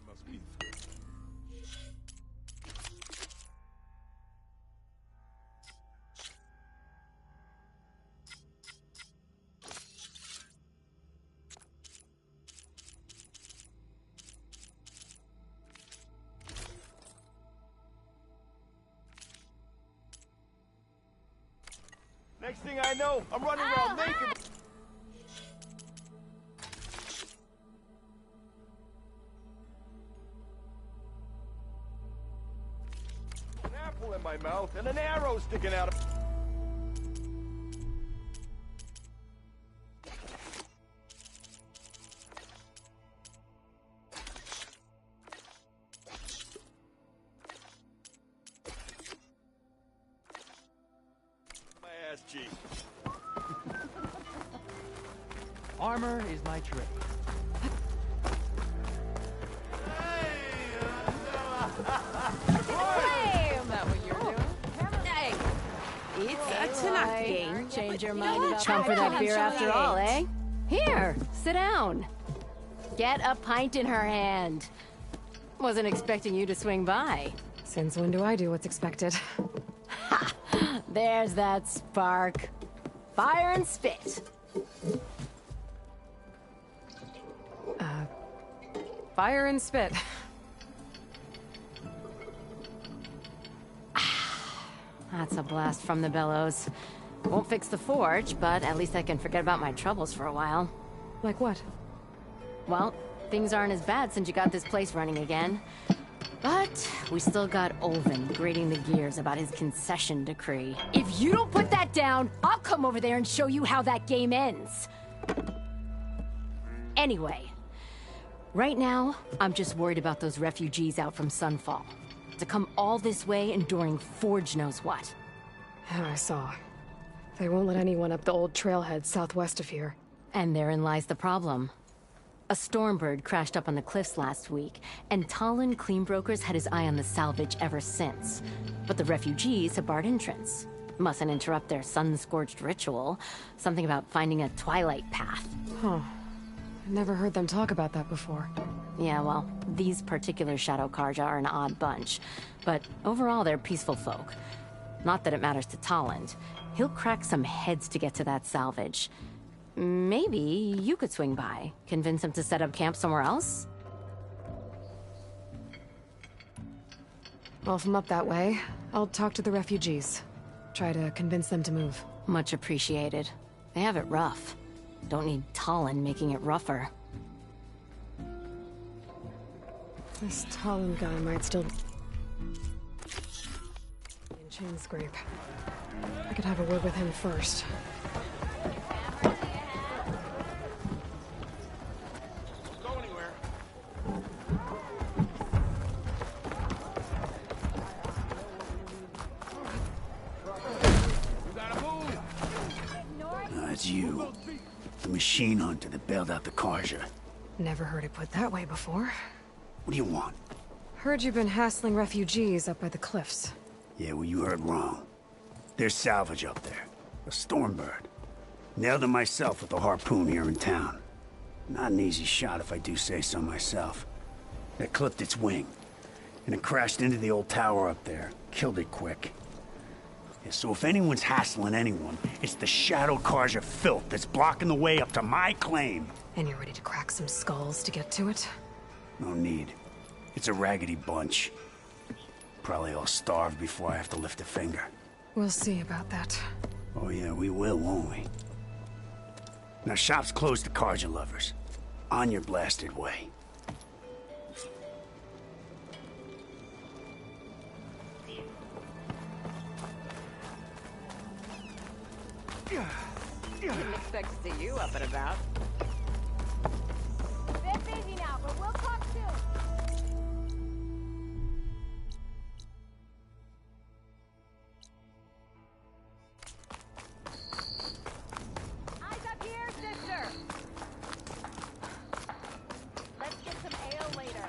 must be... Next thing I know, I'm running around naked. An apple in my mouth and an arrow sticking out of... my ass cheek. Armor is my trick. Run! a Tanakh game. Change your mind about Come for that beer after all, eh? Here, sit down. Get a pint in her hand. Wasn't expecting you to swing by. Since when do I do what's expected? Ha! There's that spark. Fire and spit. Fire and spit. That's a blast from the bellows. Won't fix the forge, but at least I can forget about my troubles for a while. Like what? Well, things aren't as bad since you got this place running again. But we still got Olvin grating the gears about his concession decree. If you don't put that down, I'll come over there and show you how that game ends. Anyway, right now, I'm just worried about those refugees out from Sunfall. To come all this way enduring Forge knows what. Yeah, I saw. They won't let anyone up the old trailhead southwest of here. And therein lies the problem. A Stormbird crashed up on the cliffs last week, and Talon Cleanbrokers had his eye on the salvage ever since. But the refugees have barred entrance. Mustn't interrupt their sun-scorched ritual. Something about finding a twilight path. Huh. Never heard them talk about that before. Yeah, well, these particular Shadow Karja are an odd bunch. But overall, they're peaceful folk. Not that it matters to Talon. He'll crack some heads to get to that salvage. Maybe you could swing by, convince him to set up camp somewhere else? Well, if I'm up that way, I'll talk to the refugees. Try to convince them to move. Much appreciated. They have it rough. Don't need Talon making it rougher. This Talon guy might still... in chain scrape. I could have a word with him first. It's you. The machine hunter that bailed out the Karja. Never heard it put that way before. What do you want? Heard you've been hassling refugees up by the cliffs. Yeah, well, you heard wrong. There's salvage up there. A Stormbird. Nailed it myself with a harpoon here in town. Not an easy shot if I do say so myself. That clipped its wing. And it crashed into the old tower up there. Killed it quick. Yeah, so if anyone's hassling anyone, it's the Shadow Karja filth that's blocking the way up to my claim. And you're ready to crack some skulls to get to it? No need. It's a raggedy bunch. Probably all starved before I have to lift a finger. We'll see about that. Oh yeah, we will, won't we? Now shop's closed to Karja lovers. On your blasted way. Didn't expect to see you up and about. They're busy now, but we'll talk soon. Eyes up here, sister. Let's get some ale later.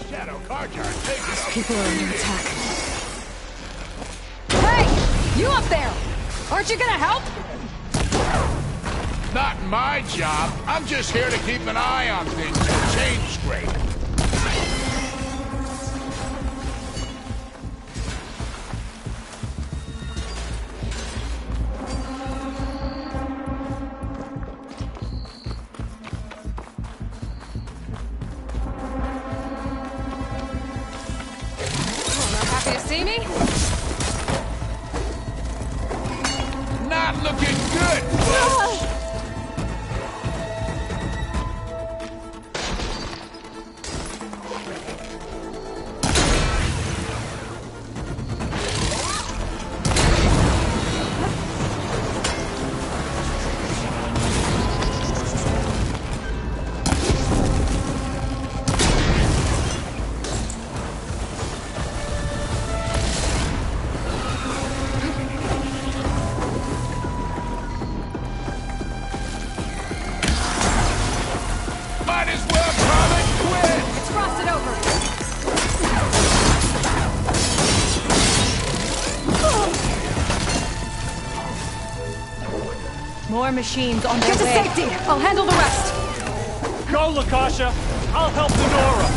Shadow Carja, take it up. People are under attack. Hey! You up there! Aren't you gonna help? Not my job. I'm just here to keep an eye on things and change scrape. Happy to see me? Not looking good, folks. Might as well call it quits. It's frosted over. More machines on their way. Get to safety! I'll handle the rest! Go, Lakasha! I'll help Nora!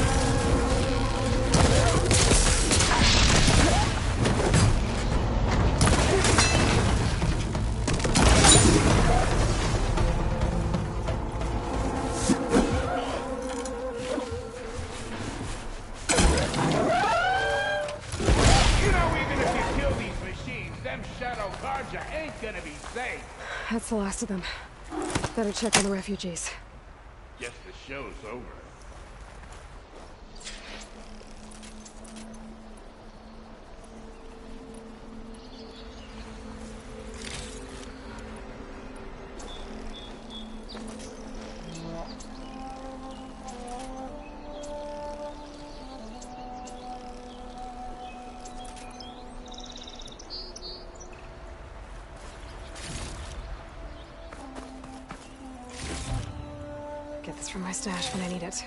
You know, even if you kill these machines, them Shadow Carja ain't gonna be safe. That's the last of them. Better check on the refugees. Guess the show's over. Get this from my stash when I need it.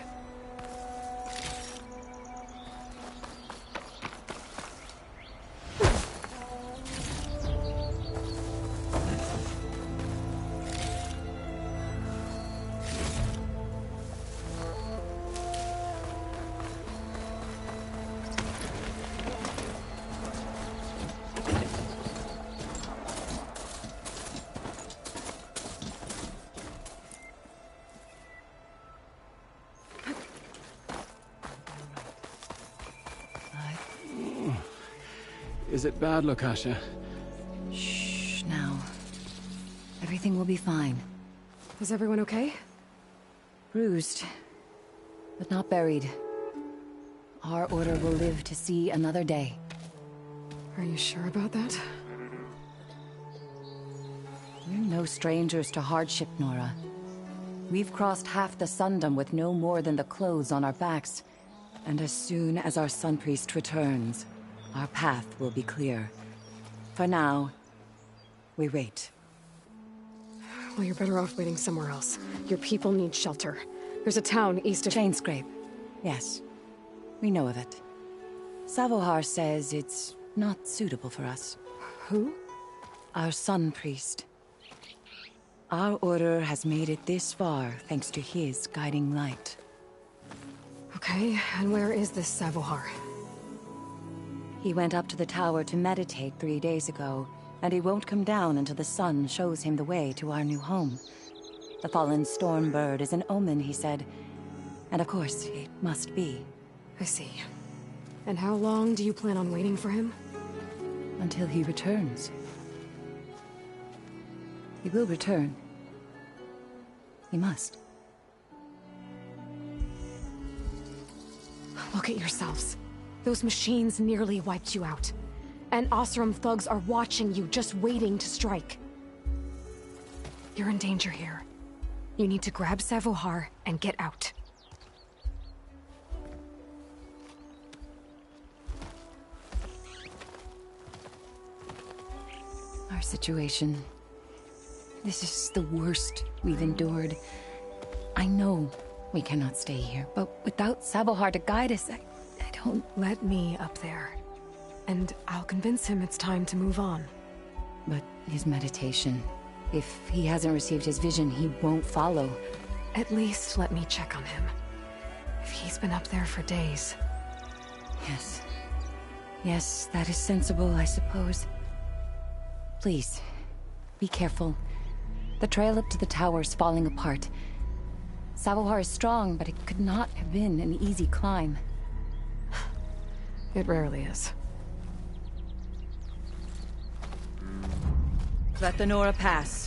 Is it bad, Lakasha? Shh, now. Everything will be fine. Is everyone okay? Bruised, but not buried. Our order will live to see another day. Are you sure about that? We're no strangers to hardship, Nora. We've crossed half the Sundom with no more than the clothes on our backs. And as soon as our Sun Priest returns, our path will be clear. For now, we wait. Well, you're better off waiting somewhere else. Your people need shelter. There's a town east of... Chainscrape. Yes. We know of it. Savohar says it's not suitable for us. Who? Our Sun Priest. Our order has made it this far thanks to his guiding light. Okay, and where is this Savohar? He went up to the tower to meditate 3 days ago, and he won't come down until the sun shows him the way to our new home. The fallen Stormbird is an omen, he said. And of course, it must be. I see. And how long do you plan on waiting for him? Until he returns. He will return. He must. Look at yourselves. Those machines nearly wiped you out. And Oseram thugs are watching you, just waiting to strike. You're in danger here. You need to grab Savohar and get out. Our situation... This is the worst we've endured. I know we cannot stay here, but without Savohar to guide us, don't... Let me up there. And I'll convince him it's time to move on. But his meditation... If he hasn't received his vision, he won't follow. At least let me check on him. If he's been up there for days. Yes. Yes, that is sensible, I suppose. Please, be careful. The trail up to the tower is falling apart. Savohar is strong, but it could not have been an easy climb. It rarely is. Let the Nora pass.